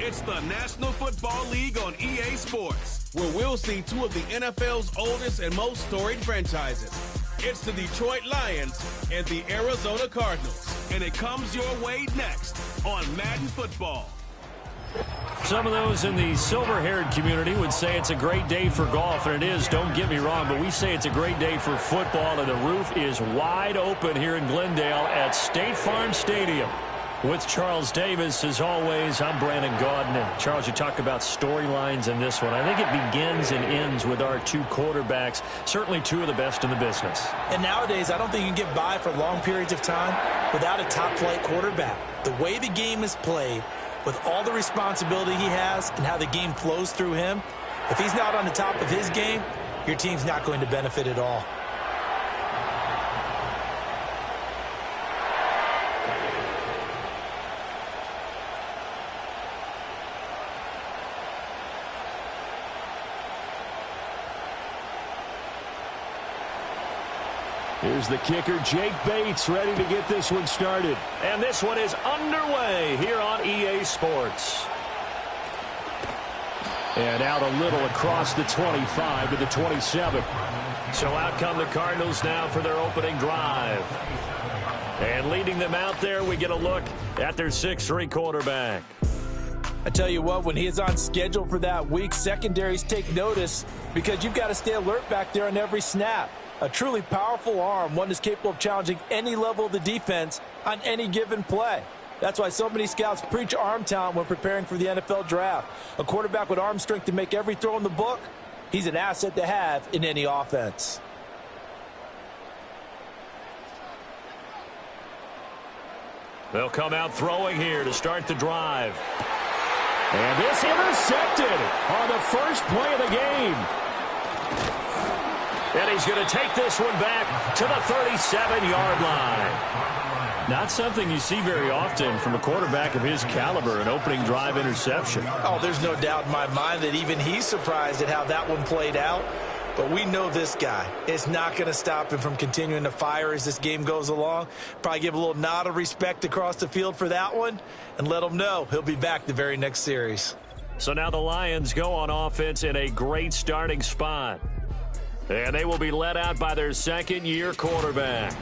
It's the National Football League on EA Sports, where we'll see two of the NFL's oldest and most storied franchises. It's the Detroit Lions and the Arizona Cardinals, and it comes your way next on Madden Football. Some of those in the silver-haired community would say it's a great day for golf, and it is, don't get me wrong, but we say it's a great day for football, and the roof is wide open here in Glendale at State Farm Stadium. With Charles Davis, as always, I'm Brandon Gaudin. And Charles, you talk about storylines in this one. I think it begins and ends with our two quarterbacks, certainly two of the best in the business. And nowadays, I don't think you can get by for long periods of time without a top-flight quarterback. The way the game is played, with all the responsibility he has and how the game flows through him, if he's not on the top of his game, your team's not going to benefit at all. Here's the kicker, Jake Bates, ready to get this one started. And this one is underway here on EA Sports. And out a little across the 25 to the 27. So out come the Cardinals now for their opening drive. And leading them out there, we get a look at their 6'3" quarterback. I tell you what, when he is on schedule for that week, secondaries take notice because you've got to stay alert back there on every snap. A truly powerful arm, one that's capable of challenging any level of the defense on any given play. That's why so many scouts preach arm talent when preparing for the NFL draft. A quarterback with arm strength to make every throw in the book, he's an asset to have in any offense. They'll come out throwing here to start the drive. And this intercepted on the first play of the game. And he's going to take this one back to the 37-yard line. Not something you see very often from a quarterback of his caliber, an opening drive interception. Oh, there's no doubt in my mind that even he's surprised at how that one played out. But we know this guy is not going to stop him from continuing to fire as this game goes along. Probably give a little nod of respect across the field for that one and let him know he'll be back the very next series. So now the Lions go on offense in a great starting spot. And they will be led out by their second-year quarterback.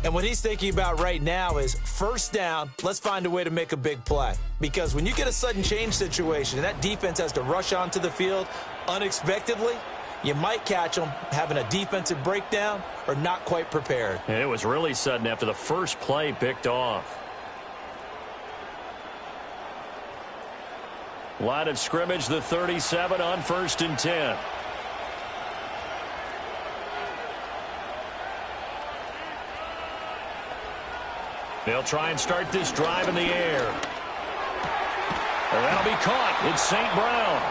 And what he's thinking about right now is first down, let's find a way to make a big play. Because when you get a sudden change situation and that defense has to rush onto the field unexpectedly, you might catch them having a defensive breakdown or not quite prepared. And it was really sudden after the first play picked off. Line of scrimmage, the 37 on 1st and 10. They'll try and start this drive in the air. And that'll be caught. It's St. Brown.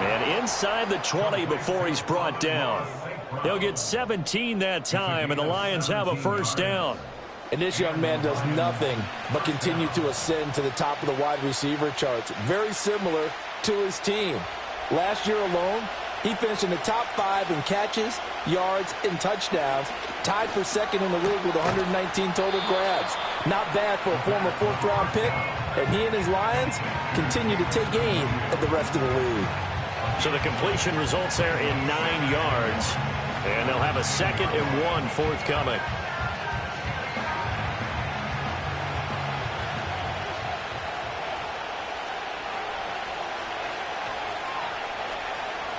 And inside the 20 before he's brought down. He'll get 17 that time, and the Lions have a first down. And this young man does nothing but continue to ascend to the top of the wide receiver charts. Very similar to his team. Last year alone, he finished in the top 5 in catches, yards, and touchdowns, tied for second in the league with 119 total grabs. Not bad for a former 4th-round pick, and he and his Lions continue to take aim at the rest of the league. So the completion results there in 9 yards, and they'll have a 2nd and 1 forthcoming.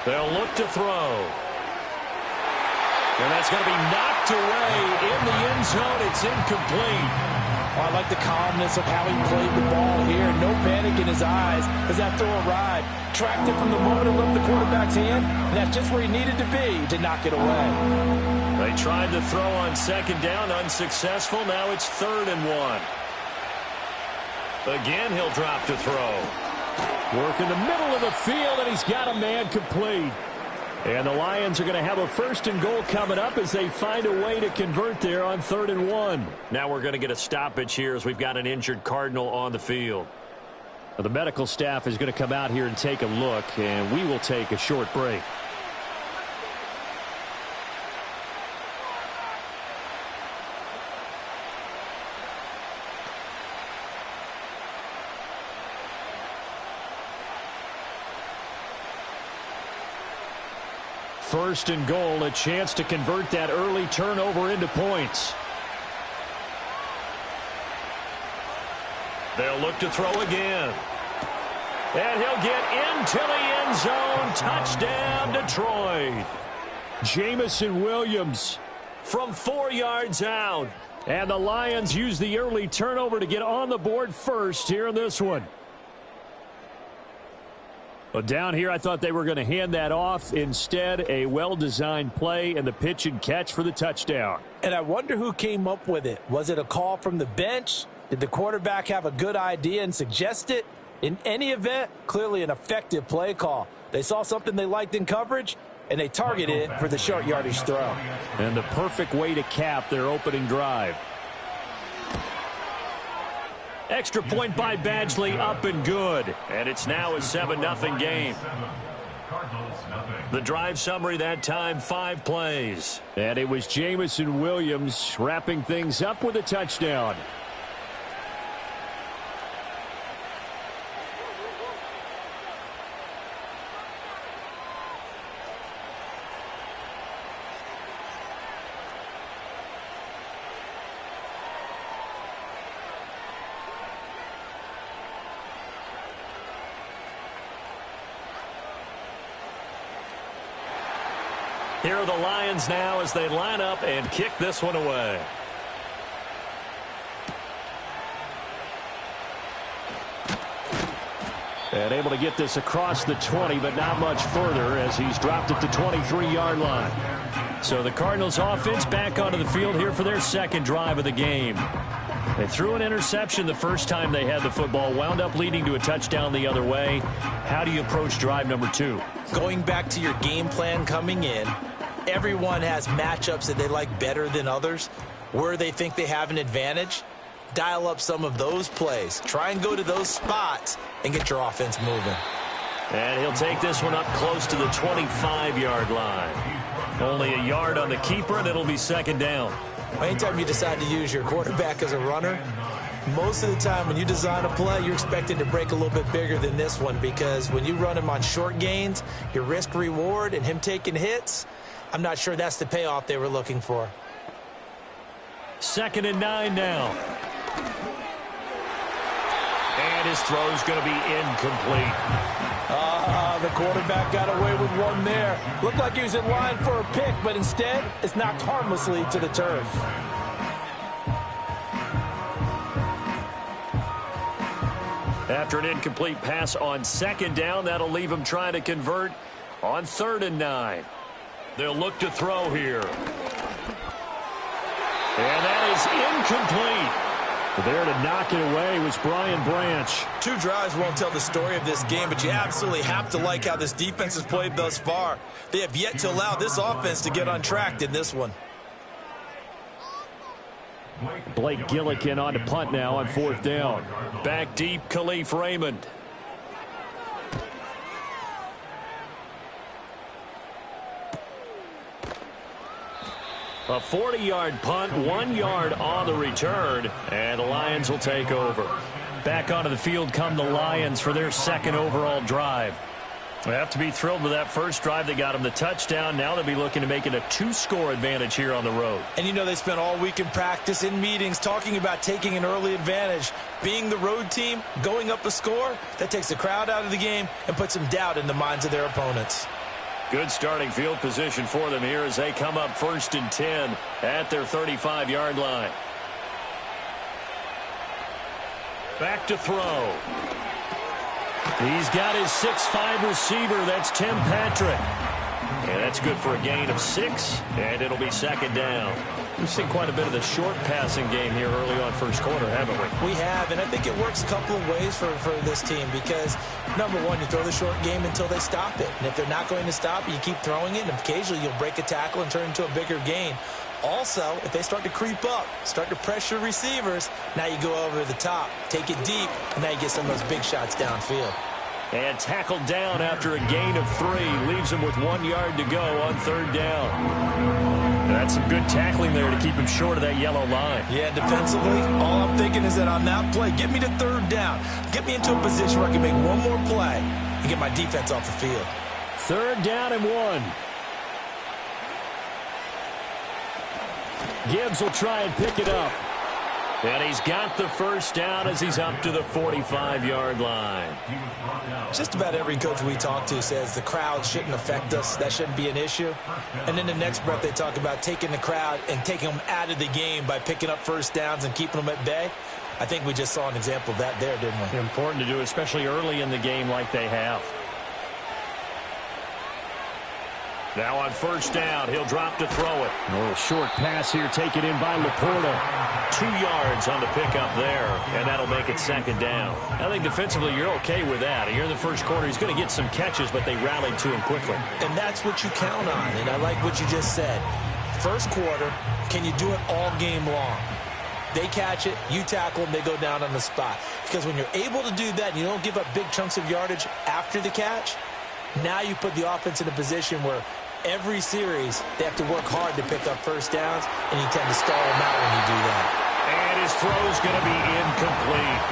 They'll look to throw. And that's going to be knocked away in the end zone. It's incomplete. Oh, I like the calmness of how he played the ball here. No panic in his eyes as that throw arrived. Tracked it from the moment it left the quarterback's hand, and that's just where he needed to be to knock it away. They tried to throw on 2nd down, unsuccessful. Now it's 3rd and 1. Again, he'll drop to throw. Work in the middle of the field, and he's got a man complete. And the Lions are going to have a 1st and goal coming up as they find a way to convert there on 3rd and 1. Now we're going to get a stoppage here as we've got an injured Cardinal on the field. Well, the medical staff is going to come out here and take a look, and we will take a short break. First and goal, a chance to convert that early turnover into points. They'll look to throw again. And he'll get into the end zone. Touchdown, Detroit. Jamison Williams from 4 yards out. And the Lions use the early turnover to get on the board first here in this one. But down here, I thought they were going to hand that off. Instead, a well-designed play and the pitch and catch for the touchdown. And I wonder who came up with it. Was it a call from the bench? Did the quarterback have a good idea and suggest it? In any event, clearly an effective play call. They saw something they liked in coverage, and they targeted it for the short yardage throw. And the perfect way to cap their opening drive. Extra point by Badgley, up and good. And it's now a 7-0 game. The drive summary that time, 5 plays. And it was Jamison Williams wrapping things up with a touchdown. Here are the Lions now as they line up and kick this one away. And able to get this across the 20, but not much further as he's dropped at the 23-yard line. So the Cardinals offense back onto the field here for their second drive of the game. They threw an interception the first time they had the football, wound up leading to a touchdown the other way. How do you approach drive number 2? Going back to your game plan coming in, everyone has matchups that they like better than others. Where they think they have an advantage, dial up some of those plays. Try and go to those spots and get your offense moving. And he'll take this one up close to the 25-yard line. Only a yard on the keeper, and it'll be second down. Anytime you decide to use your quarterback as a runner, most of the time when you design a play, you're expecting to break a little bit bigger than this one, because when you run him on short gains, your risk-reward and him taking hits, I'm not sure that's the payoff they were looking for. 2nd and 9 now. And his throw's going to be incomplete. The quarterback got away with one there. Looked like he was in line for a pick, but instead, it's knocked harmlessly to the turf. After an incomplete pass on 2nd down, that'll leave him trying to convert on 3rd and 9. They'll look to throw here. And that is incomplete. There to knock it away was Brian Branch. 2 drives won't tell the story of this game, but you absolutely have to like how this defense has played thus far. They have yet to allow this offense to get untracked in this one. Blake Gillikin on to punt now on 4th down. Back deep, Khalif Raymond. A 40-yard punt, 1 yard on the return, and the Lions will take over. Back onto the field come the Lions for their 2nd overall drive. They have to be thrilled with that first drive. They got them the touchdown. Now they'll be looking to make it a 2-score advantage here on the road. And you know they spent all week in practice, in meetings, talking about taking an early advantage. Being the road team, going up a score, that takes the crowd out of the game and puts some doubt in the minds of their opponents. Good starting field position for them here as they come up 1st and 10 at their 35-yard line. Back to throw. He's got his 6'5" receiver. That's Tim Patrick. And that's good for a gain of 6, and it'll be 2nd down. We've seen quite a bit of the short passing game here early on first quarter, haven't we? We have, and I think it works a couple of ways for this team because, number one, you throw the short game until they stop it. And if they're not going to stop it, you keep throwing it, and occasionally you'll break a tackle and turn it into a bigger gain. Also, if they start to creep up, start to pressure receivers, now you go over the top, take it deep, and now you get some of those big shots downfield. And tackled down after a gain of 3. Leaves him with 1 yard to go on 3rd down. That's some good tackling there to keep him short of that yellow line. Yeah, defensively, all I'm thinking is that on that play, get me to 3rd down. Get me into a position where I can make one more play and get my defense off the field. 3rd down and 1. Gibbs will try and pick it up. And he's got the first down as he's up to the 45-yard line. Just about every coach we talk to says the crowd shouldn't affect us. That shouldn't be an issue. And then the next breath they talk about taking the crowd and taking them out of the game by picking up first downs and keeping them at bay. I think we just saw an example of that there, didn't we? Important to do, especially early in the game like they have. Now on first down, he'll drop to throw it. A little short pass here taken in by Laporta. 2 yards on the pickup there, and that'll make it second down. I think defensively you're okay with that. Here in the first quarter, he's going to get some catches, but they rallied to him quickly. And that's what you count on, and I like what you just said. First quarter, can you do it all game long? They catch it, you tackle them, they go down on the spot. Because when you're able to do that and you don't give up big chunks of yardage after the catch, now you put the offense in a position where every series they have to work hard to pick up first downs, and you tend to stall them out when you do that. And his throw's going to be incomplete.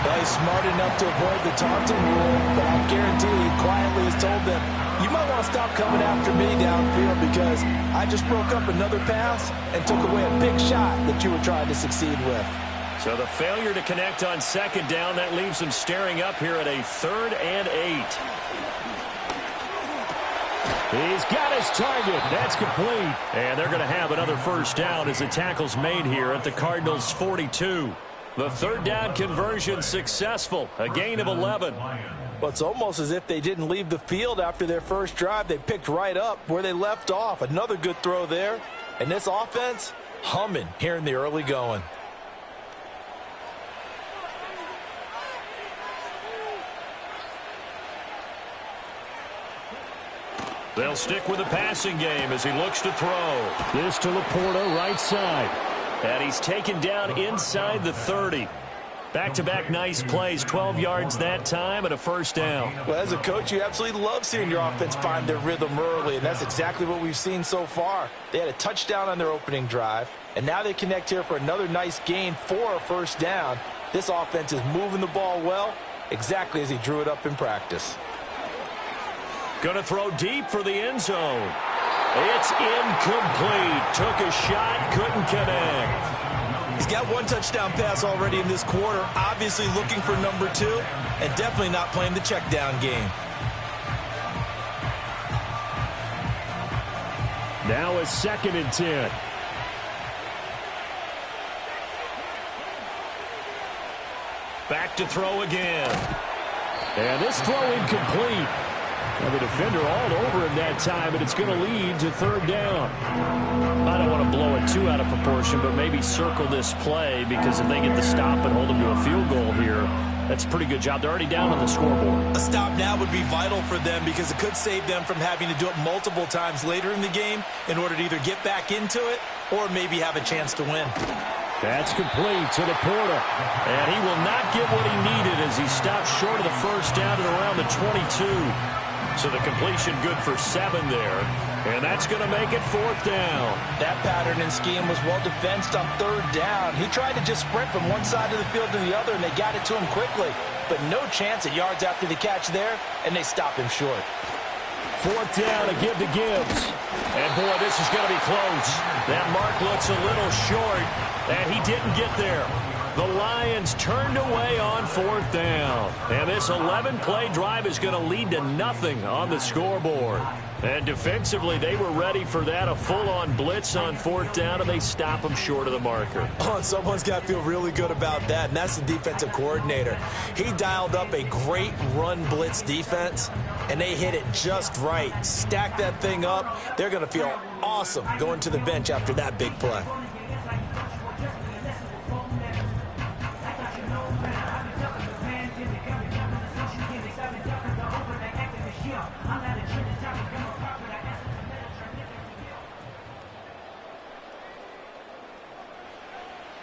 Well, he's smart enough to avoid the taunting rule, but I guarantee he quietly has told them, you might want to stop coming after me downfield because I just broke up another pass and took away a big shot that you were trying to succeed with. So the failure to connect on second down, that leaves him staring up here at a 3rd and 8. He's got his target. That's complete. And they're going to have another first down as the tackle's made here at the Cardinals' 42. The 3rd down conversion successful. A gain of 11. Well, it's almost as if they didn't leave the field after their first drive. They picked right up where they left off. Another good throw there. And this offense, humming here in the early going. They'll stick with the passing game as he looks to throw. This to Laporta, right side. And he's taken down inside the 30. Back-to-back nice plays, 12 yards that time and a first down. Well, as a coach, you absolutely love seeing your offense find their rhythm early, and that's exactly what we've seen so far. They had a touchdown on their opening drive, and now they connect here for another nice gain for a first down. This offense is moving the ball well, exactly as he drew it up in practice. Going to throw deep for the end zone. It's incomplete. Took a shot, couldn't connect. He's got one touchdown pass already in this quarter, obviously looking for number 2, and definitely not playing the check down game. Now a 2nd and 10. Back to throw again. And this throw incomplete. And the defender all over him that time, and it's going to lead to 3rd down. I don't want to blow it too out of proportion, but maybe circle this play because if they get the stop and hold them to a field goal here, that's a pretty good job. They're already down on the scoreboard. A stop now would be vital for them because it could save them from having to do it multiple times later in the game in order to either get back into it or maybe have a chance to win. That's complete to Laporta. And he will not get what he needed as he stopped short of the first down at around the 22. So the completion good for 7 there. And that's going to make it 4th down. That pattern and scheme was well defensed on 3rd down. He tried to just sprint from one side of the field to the other, and they got it to him quickly. But no chance at yards after the catch there, and they stopped him short. 4th down to give to Gibbs. And, boy, this is going to be close. That mark looks a little short, and he didn't get there. The Lions turned away on 4th down. And this 11-play drive is going to lead to nothing on the scoreboard. And defensively, they were ready for that, a full-on blitz on 4th down, and they stop them short of the marker. Oh, and someone's got to feel really good about that, and that's the defensive coordinator. He dialed up a great run blitz defense, and they hit it just right. Stack that thing up. They're going to feel awesome going to the bench after that big play.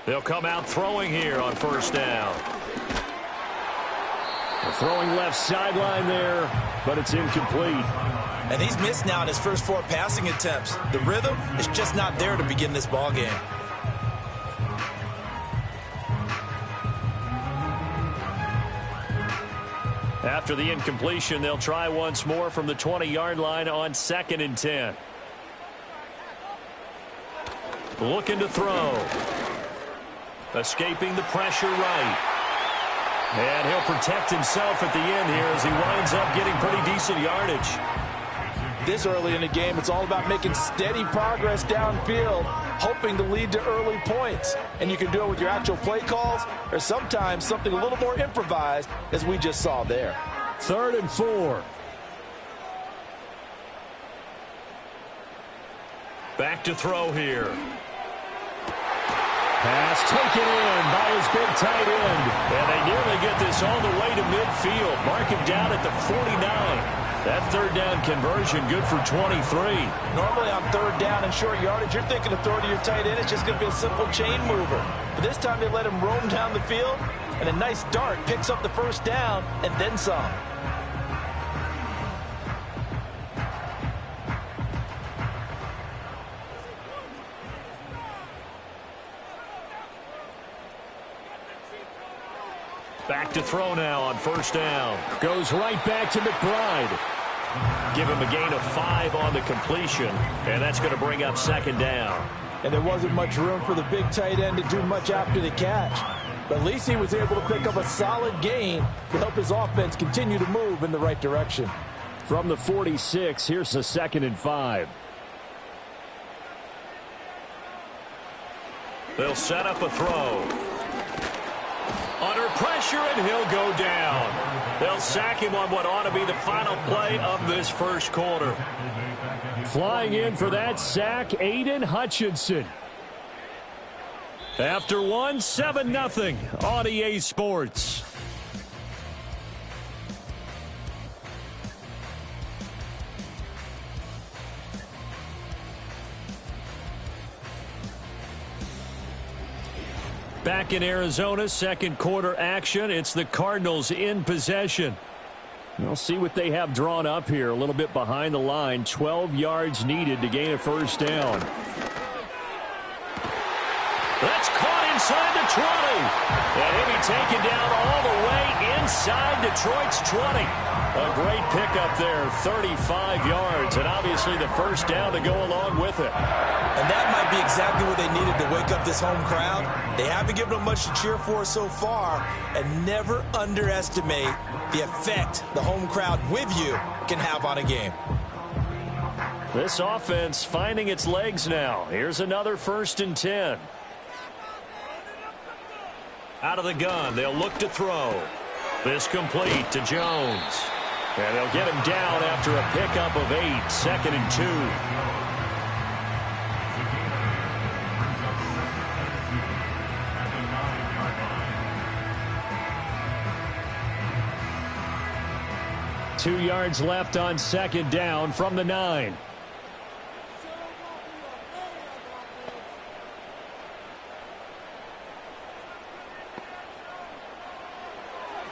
They'll come out throwing here on first down. The throwing left sideline there, but it's incomplete. And he's missed now in his first 4 passing attempts. The rhythm is just not there to begin this ball game. After the incompletion, they'll try once more from the 20-yard line on 2nd and 10. Looking to throw. Escaping the pressure right. And he'll protect himself at the end here as he winds up getting pretty decent yardage. This early in the game, it's all about making steady progress downfield, hoping to lead to early points. And you can do it with your actual play calls or sometimes something a little more improvised, as we just saw there. 3rd and 4. Back to throw here. Pass taken in by his big tight end. And they nearly get this all the way to midfield. Mark him down at the 49. That 3rd down conversion good for 23. Normally on 3rd down and short yardage, you're thinking to throw to your tight end. It's just going to be a simple chain mover. But this time they let him roam down the field, and a nice dart picks up the 1st down and then some. Back to throw now on 1st down. Goes right back to McBride. Give him a gain of 5 on the completion, and that's going to bring up 2nd down. And there wasn't much room for the big tight end to do much after the catch. But at least he was able to pick up a solid gain to help his offense continue to move in the right direction. From the 46, here's the 2nd and 5. They'll set up a throw. Under pressure, and he'll go down. They'll sack him on what ought to be the final play of this 1st quarter. Flying in for that sack, Aiden Hutchinson. After 1, 7-0 on EA Sports. Back in Arizona, 2nd quarter action. It's the Cardinals in possession. We'll see what they have drawn up here. A little bit behind the line. 12 yards needed to gain a 1st down. That's caught inside the 20. And he'll be taken down all the way inside Detroit's 20. A great pickup there, 35 yards, and obviously the 1st down to go along with it. And that might be exactly what they needed to wake up this home crowd. They haven't given them much to cheer for so far, and never underestimate the effect the home crowd with you can have on a game. This offense finding its legs now. Here's another 1st and 10. Out of the gun, they'll look to throw. This complete to Jones. And they'll get him down after a pickup of 8, 2nd and 2. 2 yards left on 2nd down from the 9.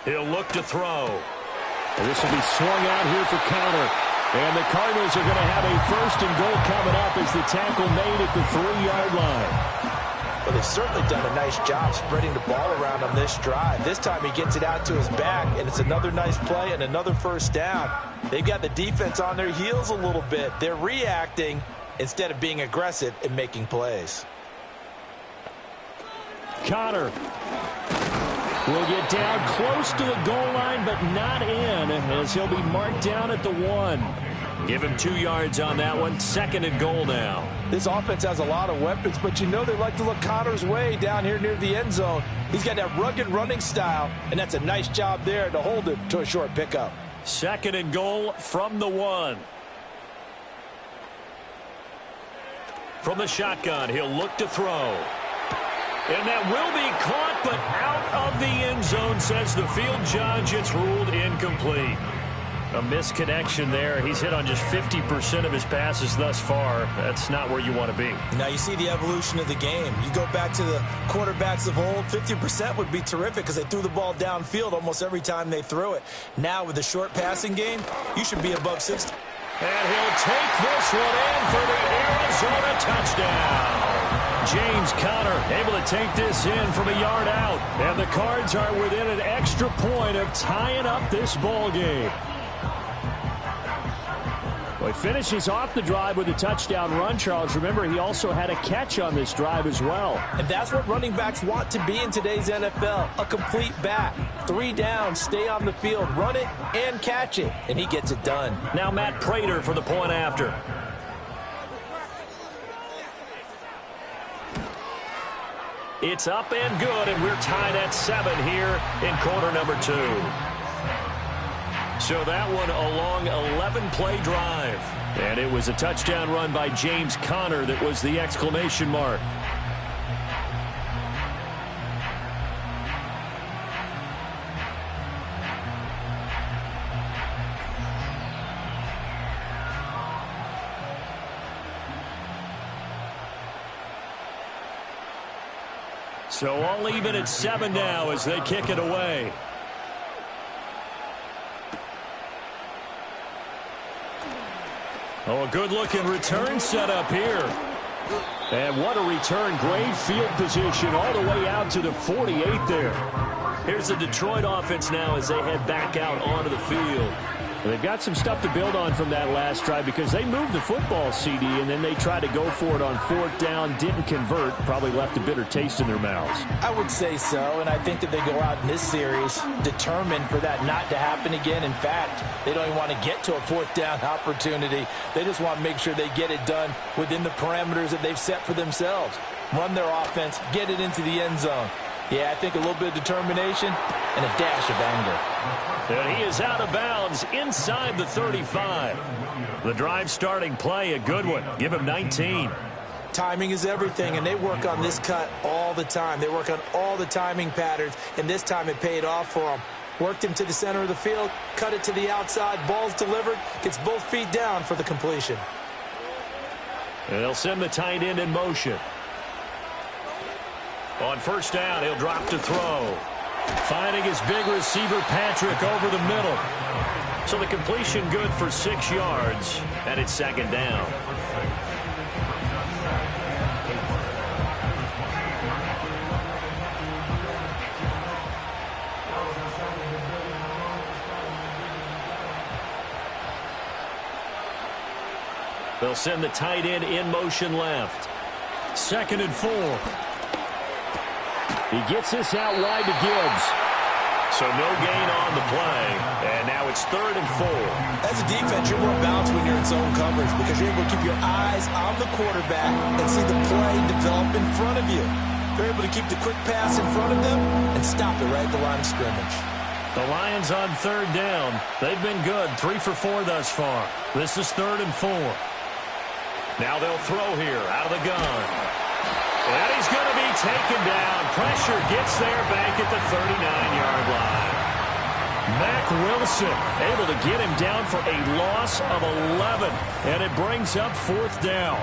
He'll look to throw. And this will be swung out here for counter. And the Cardinals are going to have a 1st and goal coming up as the tackle made at the 3-yard line. Well, they've certainly done a nice job spreading the ball around on this drive. This time he gets it out to his back, and it's another nice play and another 1st down. They've got the defense on their heels a little bit. They're reacting instead of being aggressive and making plays. Connor will get down close to the goal line, but not in, as he'll be marked down at the 1. Give him 2 yards on that one. 2nd and goal now. This offense has a lot of weapons, but you know they like to look Connor's way down here near the end zone. He's got that rugged running style, and that's a nice job there to hold it to a short pickup. 2nd and goal from the 1. From the shotgun, he'll look to throw. And that will be caught, but out of the end zone, says the field judge. It's ruled incomplete. A misconnection there. He's hit on just 50% of his passes thus far. That's not where you want to be. Now you see the evolution of the game. You go back to the quarterbacks of old, 50% would be terrific because they threw the ball downfield almost every time they threw it. Now with the short passing game, you should be above 60. And he'll take this one in for the Arizona touchdown. James Conner able to take this in from a yard out. And the Cards are within an extra point of tying up this ball game. Well, he finishes off the drive with a touchdown run, Charles. Remember, he also had a catch on this drive as well. And that's what running backs want to be in today's NFL, a complete back. 3 downs, stay on the field, run it, and catch it. And he gets it done. Now Matt Prater for the point after. It's up and good, and we're tied at 7 here in quarter number 2. So that one a long 11-play drive. And it was a touchdown run by James Conner that was the exclamation mark. So all even at 7 now as they kick it away. Oh, a good-looking return set up here. And what a return. Great field position all the way out to the 48 there. Here's the Detroit offense now as they head back out onto the field. Well, they've got some stuff to build on from that last drive because they moved the football, CD, and then they tried to go for it on 4th down, didn't convert, probably left a bitter taste in their mouths. I would say so, and I think that they go out in this series determined for that not to happen again. In fact, they don't even want to get to a 4th down opportunity. They just want to make sure they get it done within the parameters that they've set for themselves. Run their offense, get it into the end zone. Yeah, I think a little bit of determination and a dash of anger. And he is out of bounds inside the 35. The drive starting play, a good one. Give him 19. Timing is everything, and they work on this cut all the time. They work on all the timing patterns, and this time it paid off for them. Worked him to the center of the field, cut it to the outside, ball's delivered, gets both feet down for the completion. And they'll send the tight end in motion. On 1st down, he'll drop to throw. Finding his big receiver, Patrick, over the middle. So the completion good for 6 yards, and it's 2nd down. They'll send the tight end in motion left. 2nd and 4. He gets this out wide to Gibbs. So no gain on the play. And now it's 3rd and 4. As a defense, you're more balanced when you're in zone coverage because you're able to keep your eyes on the quarterback and see the play develop in front of you. They're able to keep the quick pass in front of them and stop it right at the line of scrimmage. The Lions on 3rd down. They've been good. 3 for 4 thus far. This is 3rd and 4. Now they'll throw here out of the gun. And he's going to be taken down. Pressure gets there back at the 39-yard line. Mack Wilson able to get him down for a loss of 11. And it brings up 4th down.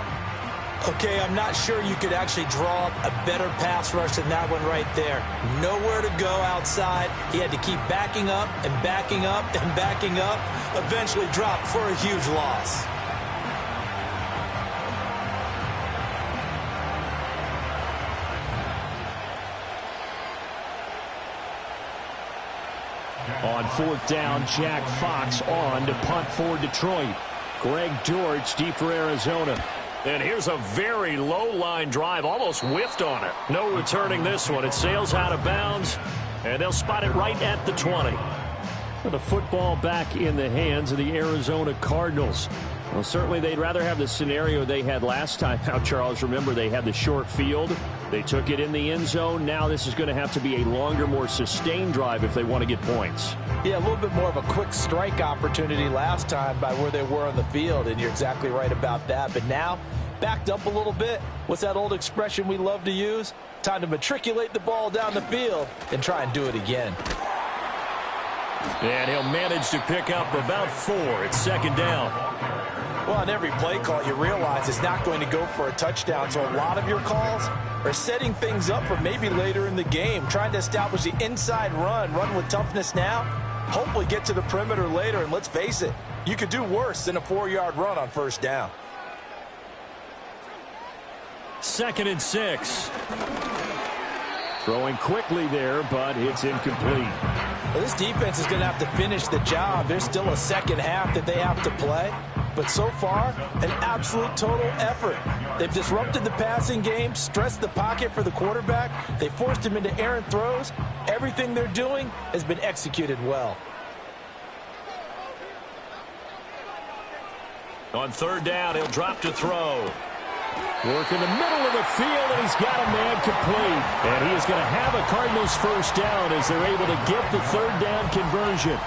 Okay, I'm not sure you could actually draw up a better pass rush than that one right there. Nowhere to go outside. He had to keep backing up and backing up and backing up. Eventually dropped for a huge loss. On 4th down, Jack Fox on to punt for Detroit. Greg Dortch deep for Arizona. And here's a very low-line drive, almost whiffed on it. No returning this one. It sails out of bounds, and they'll spot it right at the 20. The football back in the hands of the Arizona Cardinals. Well, certainly they'd rather have the scenario they had last time out, Charles. Remember, they had the short field. They took it in the end zone. Now this is going to have to be a longer, more sustained drive if they want to get points. Yeah, a little bit more of a quick strike opportunity last time by where they were on the field, and you're exactly right about that. But now, backed up a little bit. What's that old expression we love to use? Time to matriculate the ball down the field and try and do it again. And he'll manage to pick up about 4. It's 2nd down. Well, on every play call, you realize it's not going to go for a touchdown. So a lot of your calls are setting things up for maybe later in the game, trying to establish the inside run with toughness now, hopefully get to the perimeter later. And let's face it, you could do worse than a 4-yard run on 1st down. 2nd and 6. Throwing quickly there, but it's incomplete. Well, this defense is going to have to finish the job. There's still a second half that they have to play. but so far, an absolute total effort. They've disrupted the passing game, stressed the pocket for the quarterback. They forced him into errant throws. Everything they're doing has been executed well. On third down, he'll drop to throw. Work in the middle of the field, and he's got a man complete. And he is going to have a Cardinals first down as they're able to get the third down conversion.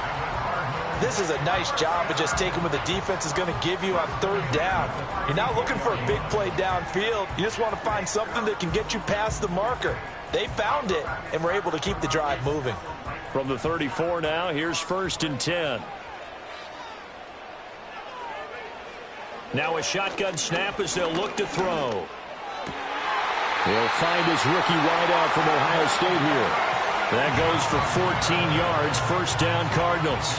This is a nice job of just taking what the defense is going to give you on third down. You're not looking for a big play downfield. You just want to find something that can get you past the marker. They found it, and were able to keep the drive moving. From the 34 now, here's 1st and 10. Now a shotgun snap as they'll look to throw. He'll find his rookie wideout from Ohio State here. That goes for 14 yards, first down Cardinals.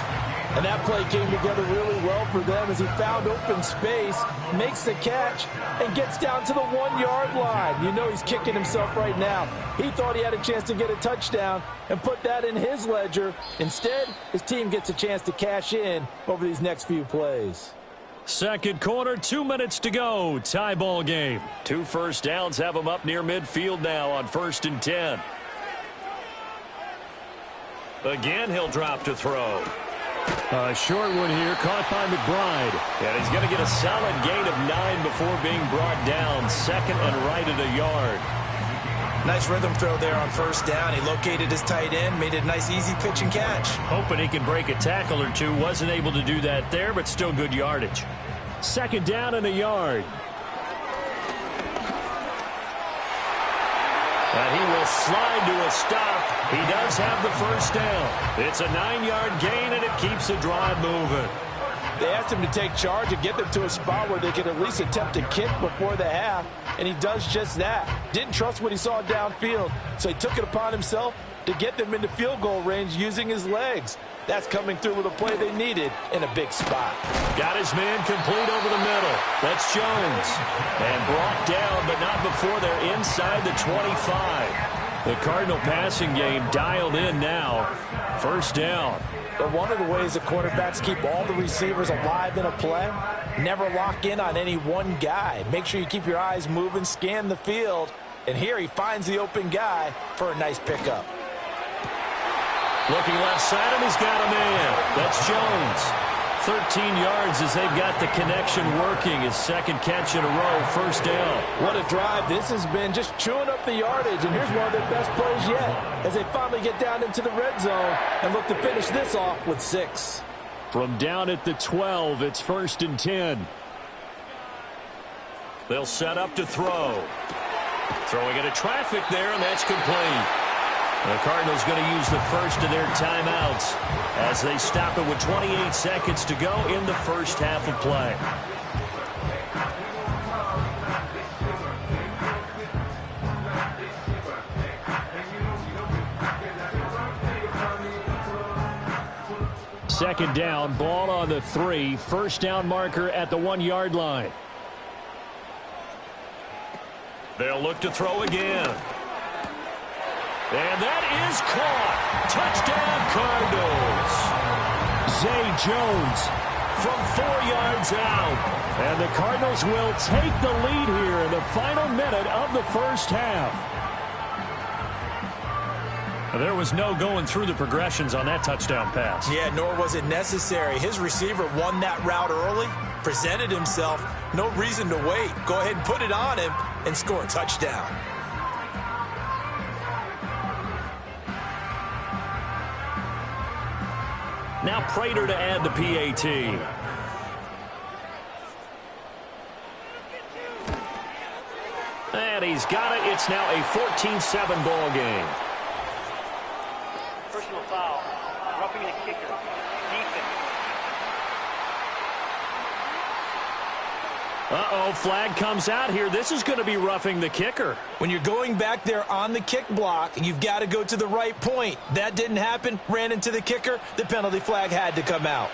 And that play came together really well for them as he found open space, makes the catch, and gets down to the 1-yard line. You know he's kicking himself right now. He thought he had a chance to get a touchdown and put that in his ledger. Instead, his team gets a chance to cash in over these next few plays. Second quarter, 2 minutes to go. Tie ball game. 2 first downs have them up near midfield now on 1st and 10. Again, he'll drop to throw. A short one here, caught by McBride. And he's going to get a solid gain of 9 before being brought down. Second and right at a yard. Nice rhythm throw there on first down. He located his tight end, made it a nice easy pitch and catch. Hoping he can break a tackle or two. Wasn't able to do that there, but still good yardage. Second down and a yard. And he will slide to a stop. He does have the first down. It's a 9-yard gain, and it keeps the drive moving. They asked him to take charge and get them to a spot where they could at least attempt a kick before the half, and he does just that. Didn't trust what he saw downfield, so he took it upon himself to get them into field goal range using his legs. That's coming through with a play they needed in a big spot. Got his man complete over the middle. That's Jones. And brought down, but not before they're inside the 25. The Cardinal passing game dialed in now. First down. But one of the ways the quarterbacks keep all the receivers alive in a play, never lock in on any one guy. Make sure you keep your eyes moving, scan the field. And here he finds the open guy for a nice pickup. Looking left side, and he's got a man. That's Jones. 13 yards as they've got the connection working. His second catch in a row, first down. What a drive this has been, just chewing up the yardage. And here's one of their best plays yet as they finally get down into the red zone and look to finish this off with 6. From down at the 12, it's 1st and 10. They'll set up to throw. Throwing into traffic there, and that's complete. The Cardinals going to use the first of their timeouts as they stop it with 28 seconds to go in the first half of play. Second down, ball on the 3. First down marker at the 1-yard line. They'll look to throw again. And that is caught. Touchdown, Cardinals. Zay Jones from 4 yards out. And the Cardinals will take the lead here in the final minute of the first half. There was no going through the progressions on that touchdown pass. Yeah, nor was it necessary. His receiver won that route early, presented himself. No reason to wait. Go ahead and put it on him and score a touchdown. Now Prater to add the PAT. And he's got it. It's now a 14-7 ball game. Personal foul. Roughing the kicker. Defense. Uh-oh, flag comes out here. This is going to be roughing the kicker. When you're going back there on the kick block, you've got to go to the right point. That didn't happen. Ran into the kicker. The penalty flag had to come out.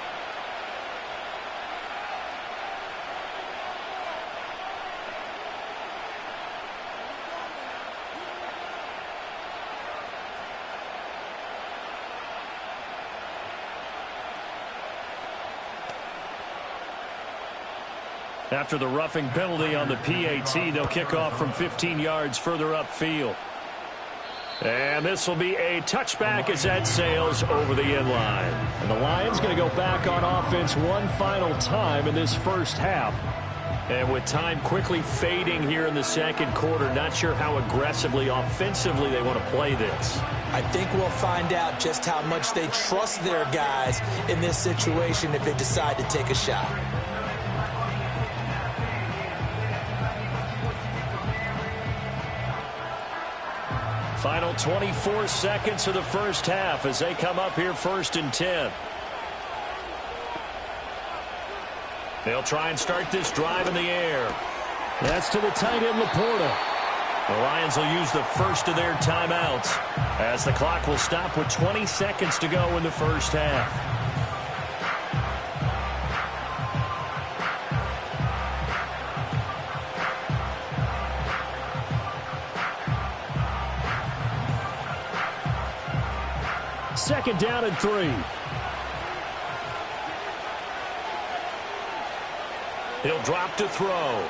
After the roughing penalty on the PAT, they'll kick off from 15 yards further upfield. And this will be a touchback as that sails over the end line. And the Lions going to go back on offense one final time in this first half. And with time quickly fading here in the second quarter, not sure how aggressively, offensively they want to play this. I think we'll find out just how much they trust their guys in this situation if they decide to take a shot. Final 24 seconds of the first half as they come up here 1st and 10. They'll try and start this drive in the air. That's to the tight end, Laporta. The Lions will use the first of their timeouts as the clock will stop with 20 seconds to go in the first half. Second down and 3. He'll drop to throw.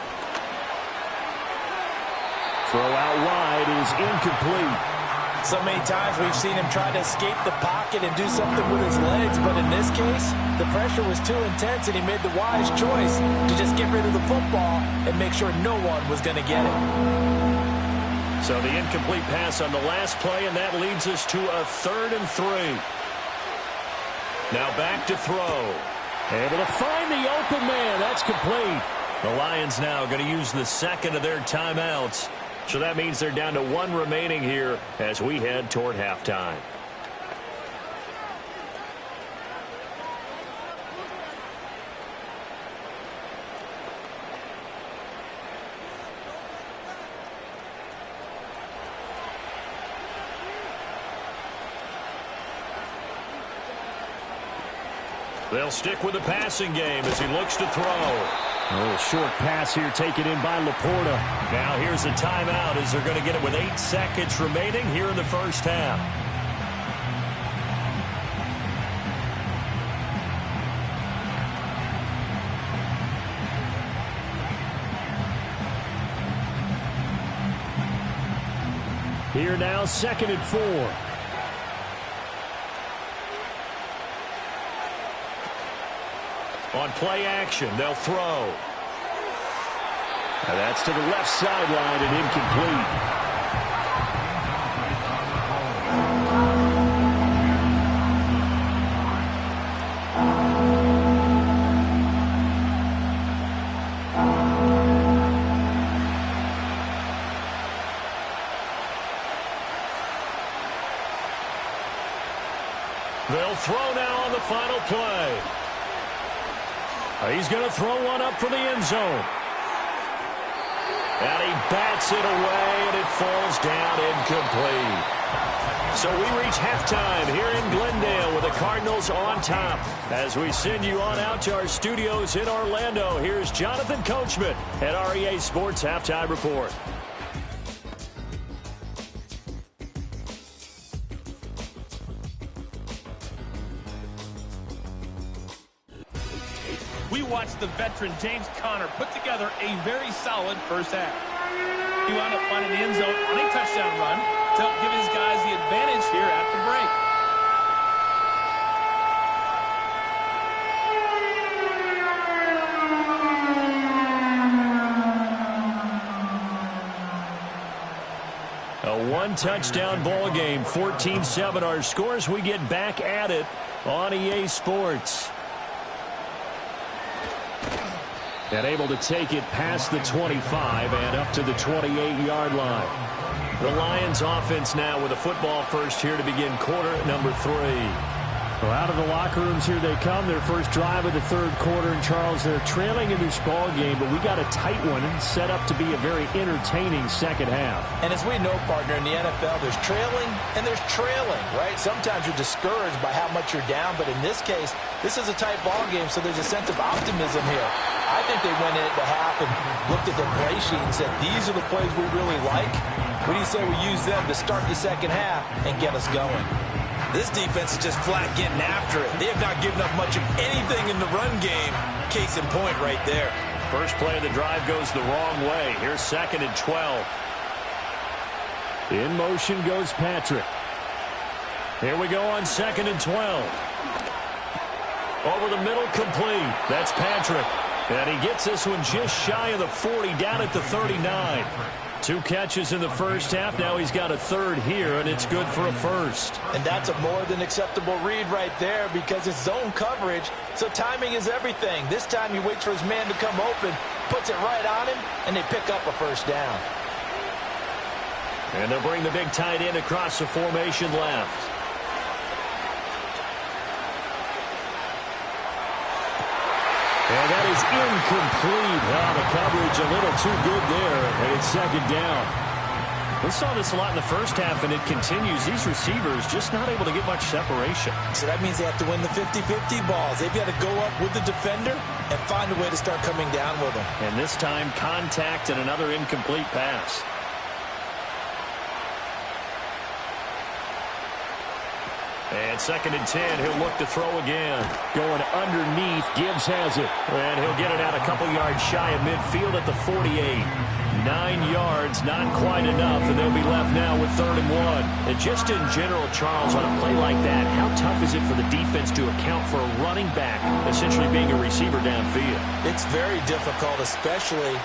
Throw out wide is incomplete. So many times we've seen him try to escape the pocket and do something with his legs, but in this case, the pressure was too intense and he made the wise choice to just get rid of the football and make sure no one was going to get it. So the incomplete pass on the last play, and that leads us to a 3rd and 3. Now back to throw. Able to find the open man. That's complete. The Lions now going to use the second of their timeouts. So that means they're down to 1 remaining here as we head toward halftime. They'll stick with the passing game as he looks to throw. A little short pass here taken in by Laporta. Now here's a timeout as they're going to get it with 8 seconds remaining here in the first half. Here now, 2nd and 4. On play action, they'll throw. And that's to the left sideline and incomplete. They'll throw now on the final play. He's going to throw one up for the end zone. And he bats it away, and it falls down incomplete. So we reach halftime here in Glendale with the Cardinals on top. As we send you on out to our studios in Orlando, here's Jonathan Coachman at REA Sports Halftime Report. We watched the veteran James Conner put together a very solid first half. He wound up finding the end zone on a touchdown run to help give his guys the advantage here at the break. A one-touchdown ball game, 14-7 our scores. We get back at it on EA Sports. And able to take it past the 25 and up to the 28-yard line. The Lions offense now with a football first here to begin quarter number 3. Well, out of the locker rooms here they come. Their first drive of the third quarter. And, Charles, they're trailing in this ball game, but we got a tight one and set up to be a very entertaining second half. And as we know, partner, in the NFL, there's trailing and there's trailing, right? Sometimes you're discouraged by how much you're down, but in this case, this is a tight ball game, so there's a sense of optimism here. I think they went in at the half and looked at the play sheet and said, these are the plays we really like. What do you say we use them to start the second half and get us going? This defense is just flat getting after it. They have not given up much of anything in the run game. Case in point right there. First play of the drive goes the wrong way. Here's 2nd and 12. In motion goes Patrick. Here we go on 2nd and 12. Over the middle, complete. That's Patrick. And he gets this one just shy of the 40, down at the 39. 2 catches in the first half. Now he's got a 3rd here, and it's good for a 1st. And that's a more than acceptable read right there because it's zone coverage, so timing is everything. This time he waits for his man to come open, puts it right on him, and they pick up a 1st down. And they'll bring the big tight end across the formation left. And that is incomplete. Well, the coverage a little too good there, and it's 2nd down. We saw this a lot in the first half, and it continues. These receivers just not able to get much separation. So that means they have to win the 50-50 balls. They've got to go up with the defender and find a way to start coming down with them. And this time, contact and another incomplete pass. And 2nd and 10, he'll look to throw again. Going underneath, Gibbs has it. And he'll get it out a couple yards shy of midfield at the 48. 9 yards, not quite enough, and they'll be left now with 3rd and 1. And just in general, Charles, on a play like that, how tough is it for the defense to account for a running back essentially being a receiver downfield? It's very difficult, especially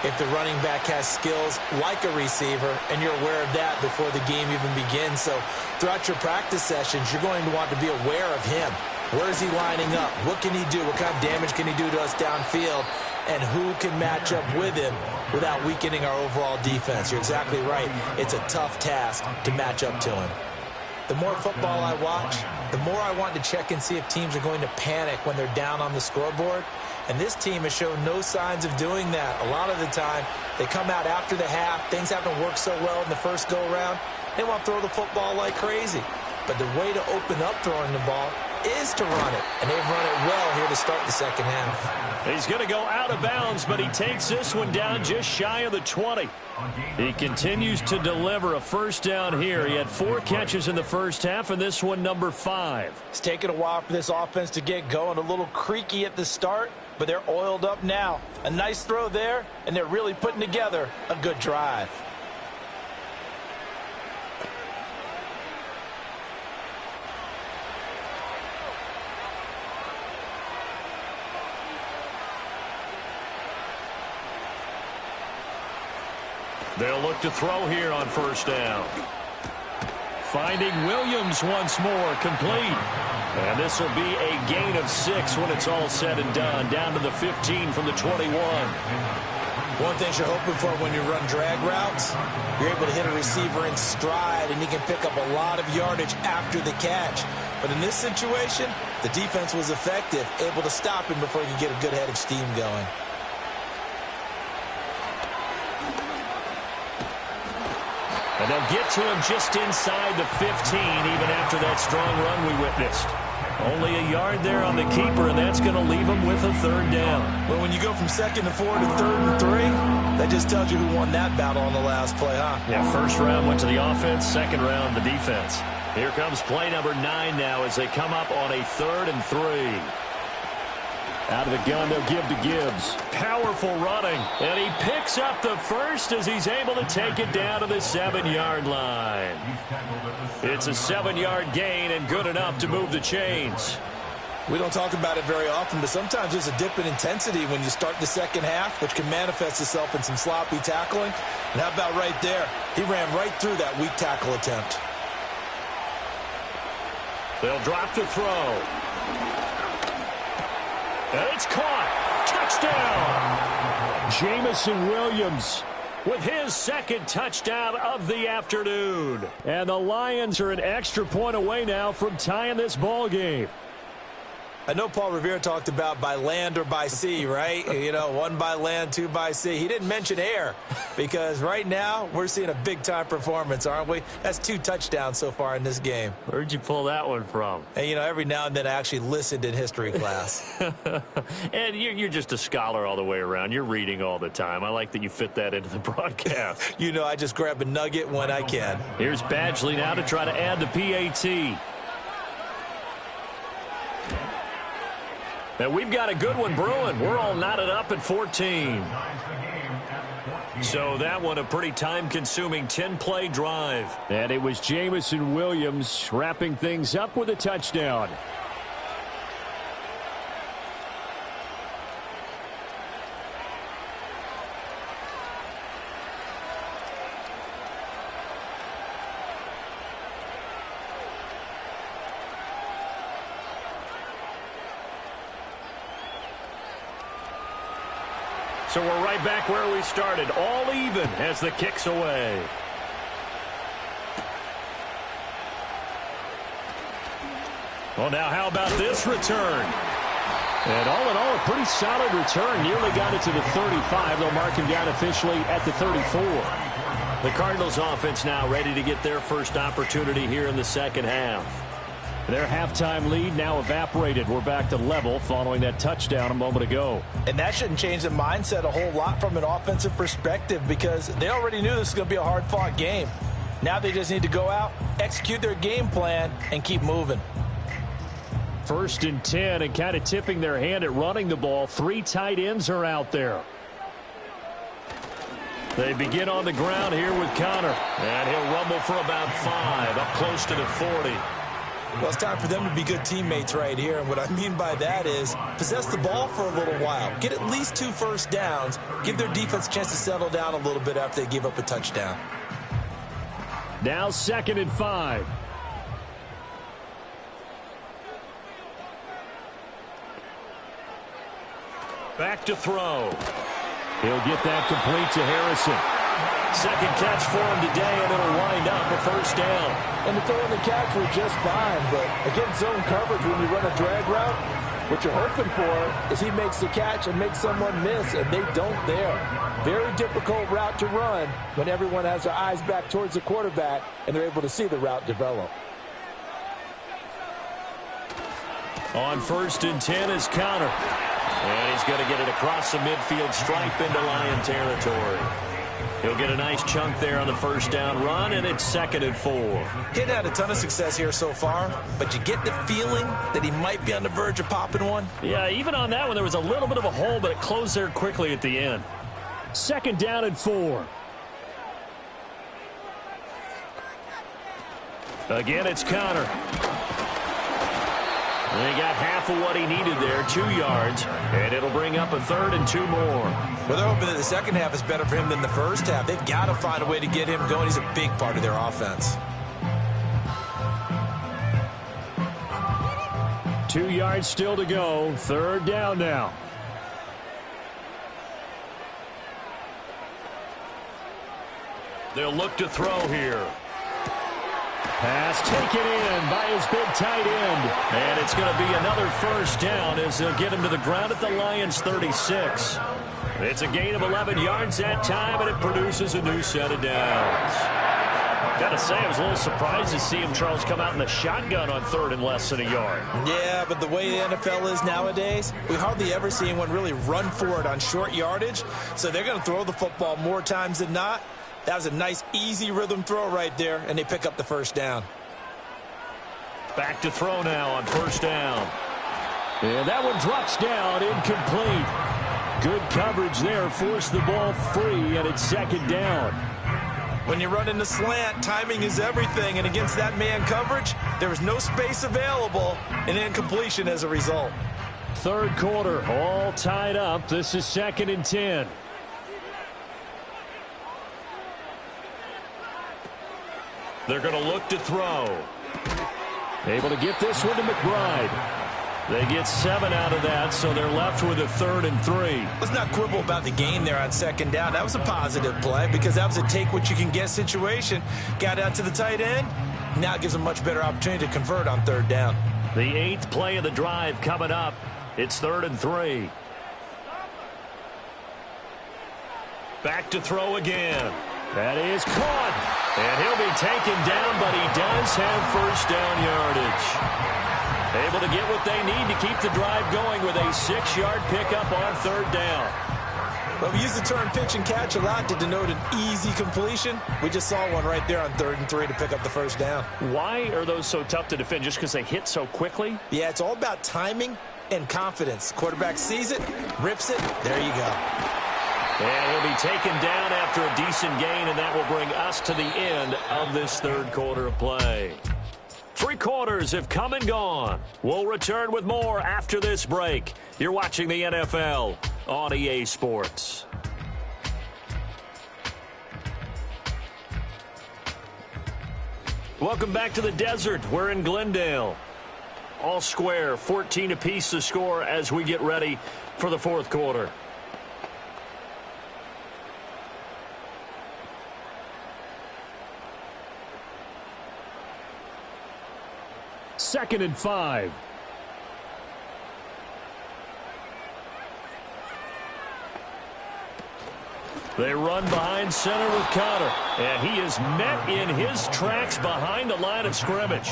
if the running back has skills like a receiver, and you're aware of that before the game even begins. So throughout your practice sessions, you're going to want to be aware of him. Where is he lining up? What can he do? What kind of damage can he do to us downfield? And who can match up with him without weakening our overall defense? You're exactly right. It's a tough task to match up to him. The more football I watch, the more I want to check and see if teams are going to panic when they're down on the scoreboard. And this team has shown no signs of doing that. A lot of the time, they come out after the half. Things haven't worked so well in the first go-around. They want to throw the football like crazy. But the way to open up throwing the ball is to run it. And they've run it well here to start the second half. He's going to go out of bounds, but he takes this one down just shy of the 20. He continues to deliver a 1st down here. He had 4 catches in the first half, and this one number 5. It's taken a while for this offense to get going. A little creaky at the start, but they're oiled up now. A nice throw there, and they're really putting together a good drive. They'll look to throw here on 1st down. Finding Williams once more, complete. And this will be a gain of 6 when it's all said and done. Down to the 15 from the 21. One thing you're hoping for when you run drag routes, you're able to hit a receiver in stride, and he can pick up a lot of yardage after the catch. But in this situation, the defense was effective, able to stop him before he could get a good head of steam going. And they'll get to him just inside the 15, even after that strong run we witnessed. Only a yard there on the keeper, and that's going to leave him with a 3rd down. Well, when you go from 2nd and 4 to 3rd and 3, that just tells you who won that battle on the last play, huh? Yeah, 1st round went to the offense, 2nd round the defense. Here comes play number 9 now as they come up on a 3rd and 3. Out of the gun, they'll give to Gibbs. Powerful running. And he picks up the 1st as he's able to take it down to the 7-yard line. It's a 7-yard gain and good enough to move the chains. We don't talk about it very often, but sometimes there's a dip in intensity when you start the second half, which can manifest itself in some sloppy tackling. And how about right there? He ran right through that weak tackle attempt. They'll drop to throw. And it's caught. Touchdown. Jamison Williams with his 2nd touchdown of the afternoon. And the Lions are an extra point away now from tying this ball game. I know Paul Revere talked about by land or by sea, right? You know, 1 by land, 2 by sea. He didn't mention air because right now we're seeing a big-time performance, aren't we? That's 2 touchdowns so far in this game. Where'd you pull that one from? And, you know, every now and then I actually listened in history class. And you're just a scholar all the way around. You're reading all the time. I like that you fit that into the broadcast. You know, I just grab a nugget when I can. Here's Badgley now to try to add the PAT. And we've got a good one brewing. We're all knotted up at 14. So that one a pretty time-consuming 10-play drive. And it was Jamison Williams wrapping things up with a touchdown. So we're right back where we started, all even as the kick's away. Well, now how about this return? And all in all, a pretty solid return. Nearly got it to the 35. They'll mark him down officially at the 34. The Cardinals offense now ready to get their first opportunity here in the second half. Their halftime lead now evaporated. We're back to level following that touchdown a moment ago. And that shouldn't change the mindset a whole lot from an offensive perspective because they already knew this was going to be a hard-fought game. Now they just need to go out, execute their game plan, and keep moving. 1st and 10, and kind of tipping their hand at running the ball. 3 tight ends are out there. They begin on the ground here with Connor. And he'll rumble for about 5, up close to the 40. Well, it's time for them to be good teammates right here. And what I mean by that is possess the ball for a little while. Get at least 2 first downs. Give their defense a chance to settle down a little bit after they give up a touchdown. Now 2nd and 5. Back to throw. He'll get that complete to Harrison. Second catch for him today, and it'll wind up a first down. And the throw and the catch were just fine, but against zone coverage, when you run a drag route, what you're hoping for is he makes the catch and makes someone miss, and they don't there. Very difficult route to run when everyone has their eyes back towards the quarterback and they're able to see the route develop. On 1st and 10 is Connor. And he's going to get it across the midfield stripe into Lion territory. He'll get a nice chunk there on the first down run, and it's 2nd and 4. He hadn't had a ton of success here so far, but you get the feeling that he might be on the verge of popping one. Yeah, even on that one, there was a little bit of a hole, but it closed there quickly at the end. 2nd down and 4. Again, it's Connor. They got half of what he needed there, 2 yards, and it'll bring up a 3rd and 2 more. Well, they're hoping that the second half is better for him than the first half. They've got to find a way to get him going. He's a big part of their offense. 2 yards still to go. 3rd down now. They'll look to throw here. Pass taken in by his big tight end. And it's going to be another first down as they'll get him to the ground at the Lions' 36. It's a gain of 11 yards that time, and it produces a new set of downs. Got to say, I was a little surprised to see him, Charles, come out in the shotgun on 3rd and less than a yard. Yeah, but the way the NFL is nowadays, we hardly ever see anyone really run for it on short yardage. So they're going to throw the football more times than not. That was a nice, easy rhythm throw right there, and they pick up the first down. Back to throw now on 1st down. And that one drops down, incomplete. Good coverage there, forced the ball free, and it's 2nd down. When you run in the slant, timing is everything, and against that man coverage, there was no space available, and incompletion as a result. 3rd quarter, all tied up. This is 2nd and 10. They're going to look to throw. Able to get this one to McBride. They get 7 out of that, so they're left with a 3rd and 3. Let's not quibble about the gain there on 2nd down. That was a positive play because that was a take-what-you-can-get situation. Got out to the tight end. Now it gives them a much better opportunity to convert on 3rd down. The 8th play of the drive coming up. It's 3rd and 3. Back to throw again. That is caught. And he'll be taken down, but he does have first down yardage. Able to get what they need to keep the drive going with a 6-yard pickup on 3rd down. Well, we use the term pitch and catch a lot to denote an easy completion. We just saw one right there on 3rd and 3 to pick up the first down. Why are those so tough to defend? Just because they hit so quickly? Yeah, it's all about timing. and confidence. Quarterback sees it, rips it, there you go. And he'll be taken down after a decent gain, and that will bring us to the end of this third quarter of play. 3 quarters have come and gone. We'll return with more after this break. You're watching the NFL on EA Sports. Welcome back to the desert. We're in Glendale. All square, 14 apiece to score as we get ready for the fourth quarter. Second and 5. They run behind center with Connor, and he is met in his tracks behind the line of scrimmage.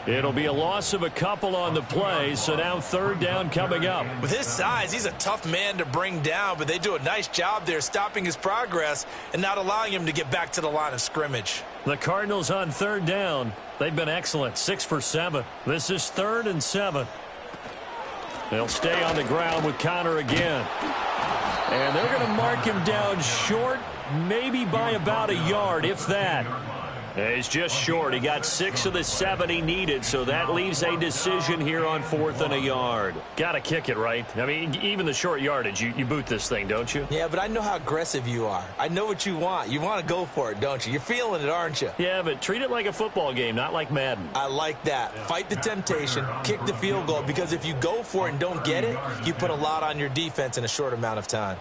It'll be a loss of a couple on the play, so now third down coming up. With his size, he's a tough man to bring down, but they do a nice job there stopping his progress and not allowing him to get back to the line of scrimmage. The Cardinals on third down. They've been excellent, 6 for 7. This is 3rd and 7. They'll stay on the ground with Connor again. And they're going to mark him down short, maybe by about a yard, if that. He's just short. He got 6 of the 7 he needed, so that leaves a decision here on 4th and a yard. Got to kick it, right? I mean, even the short yardage, you boot this thing, don't you? Yeah, but I know how aggressive you are. I know what you want. You want to go for it, don't you? You're feeling it, aren't you? Yeah, but treat it like a football game, not like Madden. I like that. Yeah. Fight the temptation, kick the field goal, because if you go for it and don't get it, you put a lot on your defense in a short amount of time.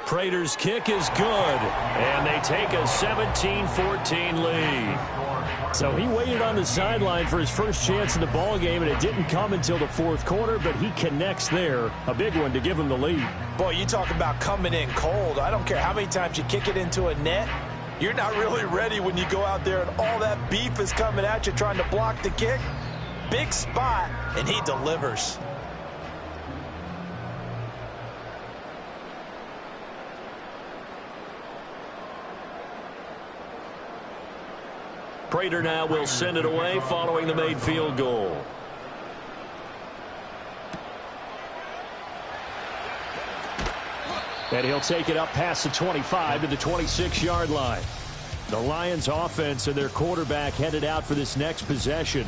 Prater's kick is good, and they take a 17-14 lead. So he waited on the sideline for his first chance in the ball game, and it didn't come until the fourth quarter, but he connects there. A big one to give him the lead. Boy, you talk about coming in cold. I don't care how many times you kick it into a net. You're not really ready when you go out there and all that beef is coming at you trying to block the kick. Big spot, and he delivers. Prater now will send it away following the made field goal. And he'll take it up past the 25 to the 26-yard line. The Lions offense and their quarterback headed out for this next possession.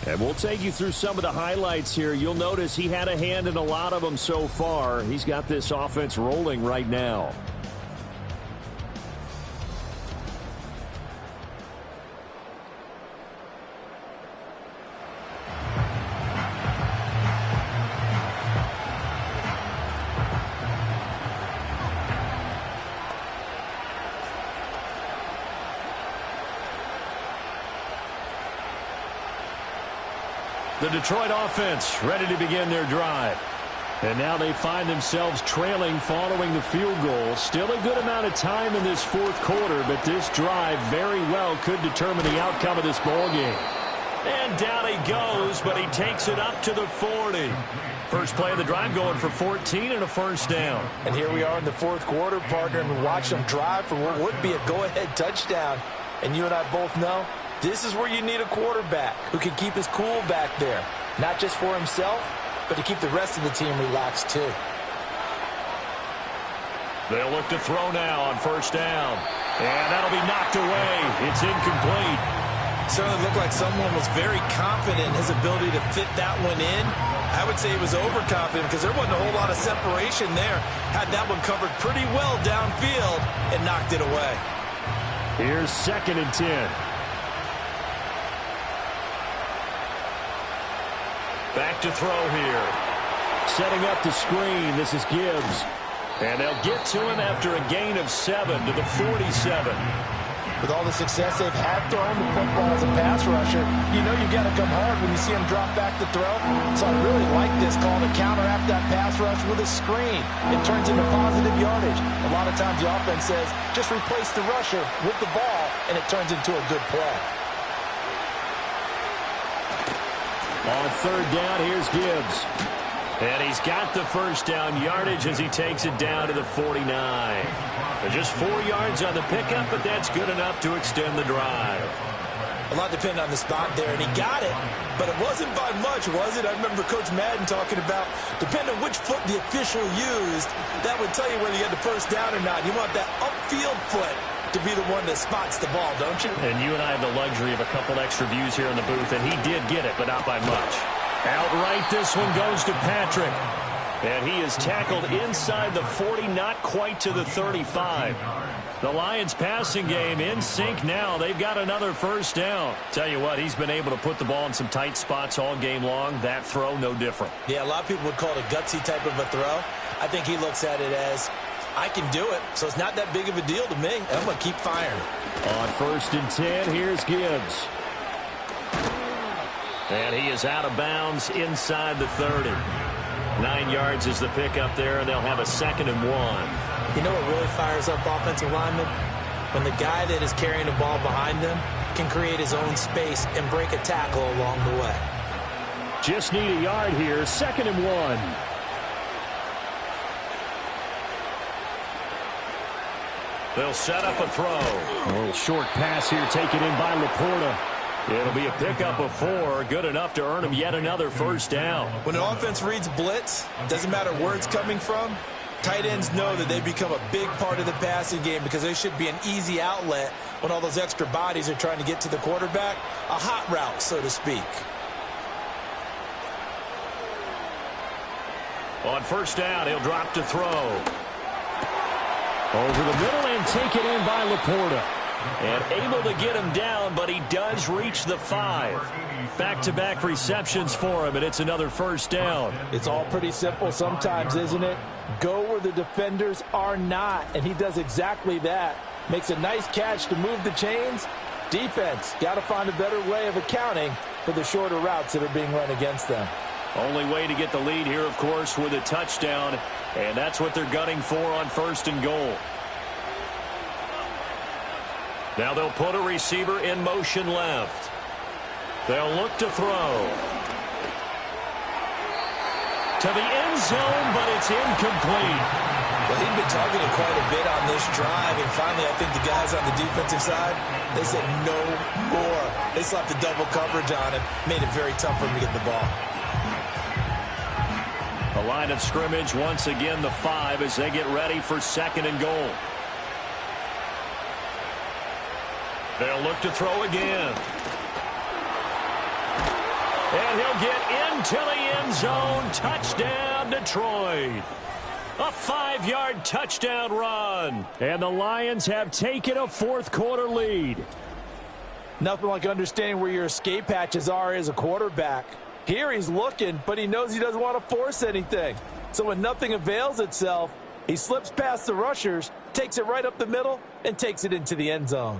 And we'll take you through some of the highlights here. You'll notice he had a hand in a lot of them so far. He's got this offense rolling right now. The Detroit offense ready to begin their drive. And now they find themselves trailing following the field goal. Still a good amount of time in this fourth quarter, but this drive very well could determine the outcome of this ball game. And down he goes, but he takes it up to the 40. First play of the drive going for 14 and a first down. And here we are in the fourth quarter, partner, and we watch them drive for what would be a go-ahead touchdown. And you and I both know this is where you need a quarterback who can keep his cool back there, not just for himself, but to keep the rest of the team relaxed too. They'll look to throw now on first down. And that'll be knocked away. It's incomplete. Certainly looked like someone was very confident in his ability to fit that one in. I would say he was overconfident because there wasn't a whole lot of separation there. Had that one covered pretty well downfield and knocked it away. Here's 2nd and 10. Back to throw here. Setting up the screen. This is Gibbs. And they'll get to him after a gain of 7 to the 47. With all the success they've had throwing the football as a pass rusher, you know you've got to come hard when you see him drop back to throw. So I really like this call to counteract that pass rush with a screen. It turns into positive yardage. A lot of times the offense says, just replace the rusher with the ball, and it turns into a good play. On third down, here's Gibbs. And he's got the first down yardage as he takes it down to the 49. Just 4 yards on the pickup, but that's good enough to extend the drive. A lot depended on the spot there, and he got it, but it wasn't by much, was it? I remember Coach Madden talking about, depending on which foot the official used, that would tell you whether you had the first down or not. You want that upfield foot to be the one that spots the ball, don't you? And you and I have the luxury of a couple extra views here in the booth, and he did get it, but not by much. Outright, this one goes to Patrick. And he is tackled inside the 40, not quite to the 35. The Lions passing game in sync now. They've got another first down. Tell you what, he's been able to put the ball in some tight spots all game long. That throw, no different. Yeah, a lot of people would call it a gutsy type of a throw. I think he looks at it as, I can do it, so it's not that big of a deal to me. I'm going to keep firing. On 1st and 10, here's Gibbs. And he is out of bounds inside the 30. 9 yards is the pickup there, and they'll have a 2nd and 1. You know what really fires up offensive linemen? When the guy that is carrying the ball behind them can create his own space and break a tackle along the way. Just need a yard here, 2nd and 1. They'll set up a throw. A little short pass here taken in by Laporta. It'll be a pickup of 4, good enough to earn him yet another first down. When an offense reads blitz, doesn't matter where it's coming from, tight ends know that they become a big part of the passing game because they should be an easy outlet when all those extra bodies are trying to get to the quarterback. A hot route, so to speak. On first down, he'll drop to throw. Over the middle and taken in by Laporta. And able to get him down, but he does reach the 5. Back-to-back receptions for him, and it's another first down. It's all pretty simple sometimes, isn't it? Go where the defenders are not, and he does exactly that. Makes a nice catch to move the chains. Defense, got to find a better way of accounting for the shorter routes that are being run against them. Only way to get the lead here, of course, with a touchdown, and that's what they're gunning for on 1st and goal. Now they'll put a receiver in motion left. They'll look to throw. To the end zone, but it's incomplete. Well, he'd been targeted quite a bit on this drive, and finally I think the guys on the defensive side, they said no more. They slapped the double coverage on him, made it very tough for him to get the ball. The line of scrimmage, once again the 5 as they get ready for 2nd and goal. They'll look to throw again. And he'll get into the end zone. Touchdown, Detroit. A 5-yard touchdown run. And the Lions have taken a 4th quarter lead. Nothing like understanding where your escape hatches are as a quarterback. Here he's looking, but he knows he doesn't want to force anything. So when nothing avails itself, he slips past the rushers, takes it right up the middle, and takes it into the end zone.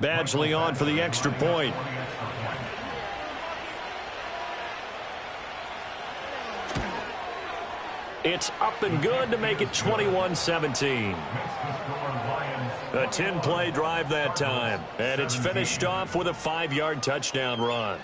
Badgley on for the extra point. It's up and good to make it 21-17. A 10-play drive that time. And it's finished off with a 5-yard touchdown run.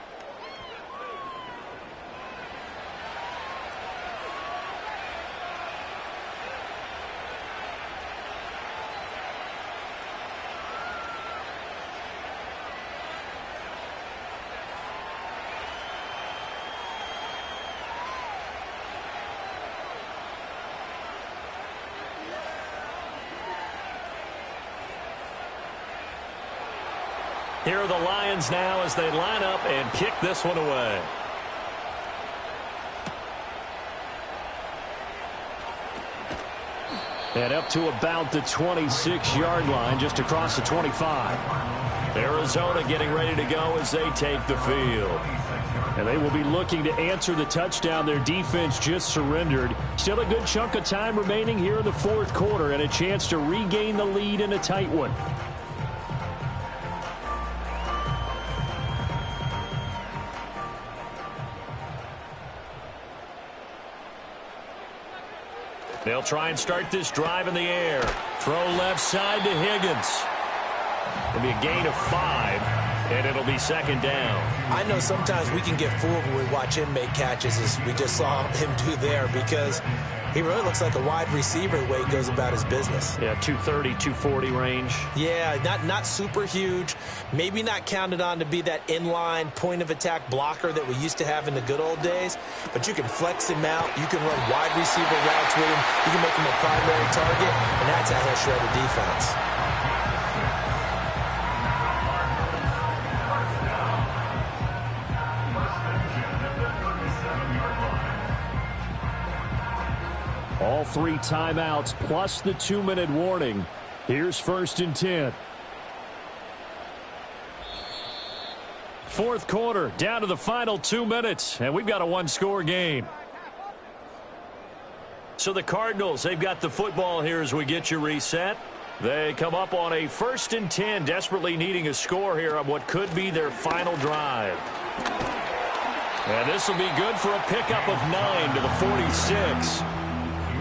Here are the Lions now as they line up and kick this one away. And up to about the 26-yard line, just across the 25. Arizona getting ready to go as they take the field. And they will be looking to answer the touchdown their defense just surrendered. Still a good chunk of time remaining here in the 4th quarter and a chance to regain the lead in a tight one. They'll try and start this drive in the air. Throw left side to Higgins. It'll be a gain of 5. and it'll be second down. I know sometimes we can get fooled when we watch him make catches, as we just saw him do there, because he really looks like a wide receiver the way he goes about his business. Yeah, 230, 240 range. Yeah, not super huge. Maybe not counted on to be that inline point-of-attack blocker that we used to have in the good old days. But you can flex him out. You can run wide receiver routes with him. You can make him a primary target, and that's how he'll shred the defense. All 3 timeouts plus the 2-minute warning. Here's 1st and 10. Fourth quarter, down to the final 2 minutes, and we've got a one-score game. So the Cardinals, they've got the football here as we get you reset. They come up on a 1st and 10, desperately needing a score here on what could be their final drive. And this will be good for a pickup of 9 to the 46.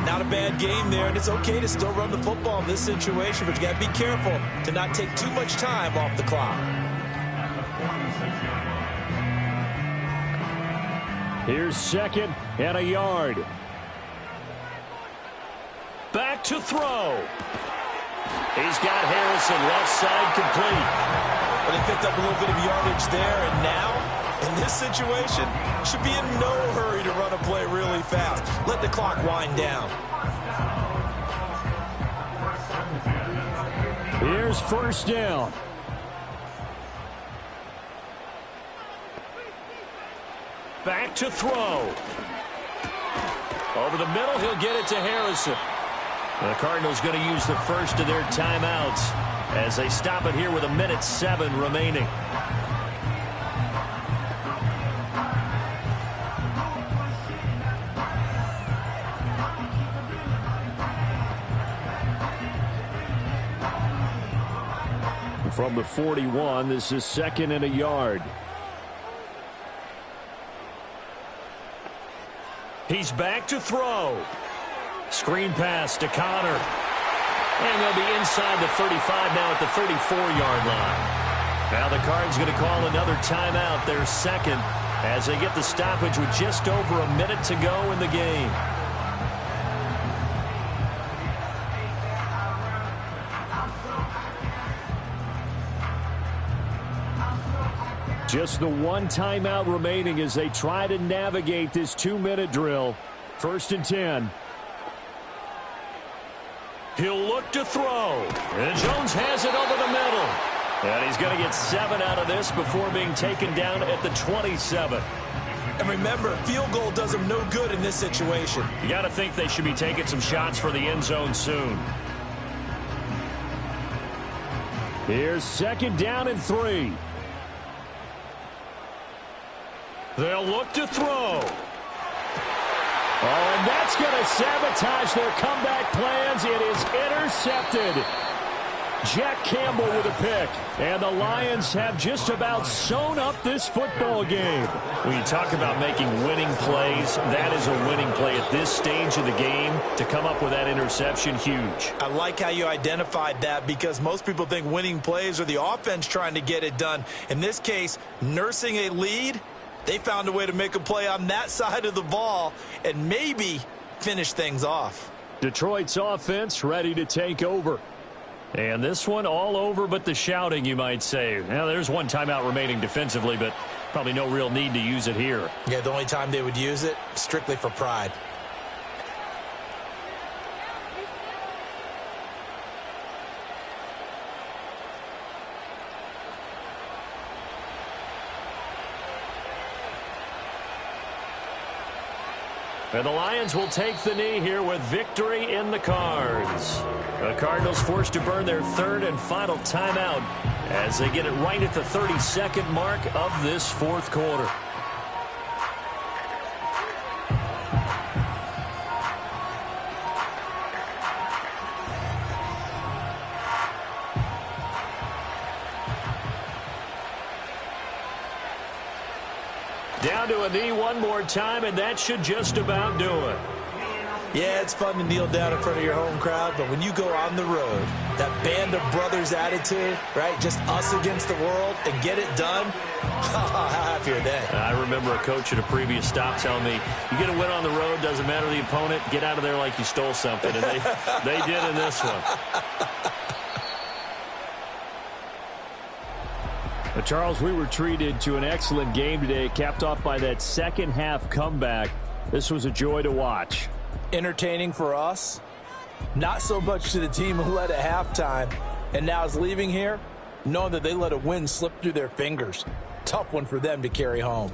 Not a bad game there, and it's okay to still run the football in this situation, but you got to be careful to not take too much time off the clock. Here's 2nd and a yard. Back to throw. He's got Harrison left side complete. But he picked up a little bit of yardage there, and now, in this situation, should be in no hurry to run a play really fast. Let the clock wind down. Here's 1st down. Back to throw. Over the middle, he'll get it to Harrison. The Cardinals going to use the first of their timeouts as they stop it here with 1:07 remaining. From the 41, this is 2nd and a yard. He's back to throw. Screen pass to Connor. And they'll be inside the 35 now at the 34-yard line. Now the Cards going to call another timeout, their second, as they get the stoppage with just over a minute to go in the game. Just the 1 timeout remaining as they try to navigate this 2-minute drill. 1st and 10. He'll look to throw. And Jones has it over the middle. And he's going to get 7 out of this before being taken down at the 27. And remember, field goal does them no good in this situation. You got to think they should be taking some shots for the end zone soon. Here's 2nd down and 3. They'll look to throw. Oh, and that's going to sabotage their comeback plans. It is intercepted. Jack Campbell with a pick. And the Lions have just about sewn up this football game. When you talk about making winning plays, that is a winning play at this stage of the game. To come up with that interception, huge. I like how you identified that, because most people think winning plays are the offense trying to get it done. In this case, nursing a lead, they found a way to make a play on that side of the ball and maybe finish things off. Detroit's offense ready to take over. And this one all over but the shouting, you might say. Now, there's 1 timeout remaining defensively, but probably no real need to use it here. Yeah, the only time they would use it, strictly for pride. And the Lions will take the knee here with victory in the cards. The Cardinals forced to burn their 3rd and final timeout as they get it right at the 32nd mark of this 4th quarter. Down to a knee one more time, and that should just about do it. Yeah, it's fun to kneel down in front of your home crowd, but when you go on the road, that band of brothers Steelers attitude, right? Just us against the world and get it done. How happy are they? I remember a coach at a previous stop telling me, you get a win on the road, doesn't matter the opponent, get out of there like you stole something. And they did in this one. But Charles, we were treated to an excellent game today, capped off by that second half comeback. This was a joy to watch. Entertaining for us, not so much to the team who led at halftime and now is leaving here, knowing that they let a win slip through their fingers. Tough one for them to carry home.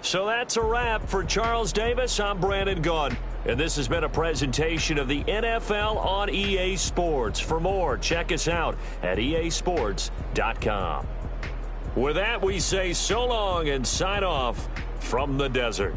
So that's a wrap for Charles Davis. I'm Brandon Gunn, and this has been a presentation of the NFL on EA Sports. For more, check us out at easports.com. With that, we say so long and sign off from the desert.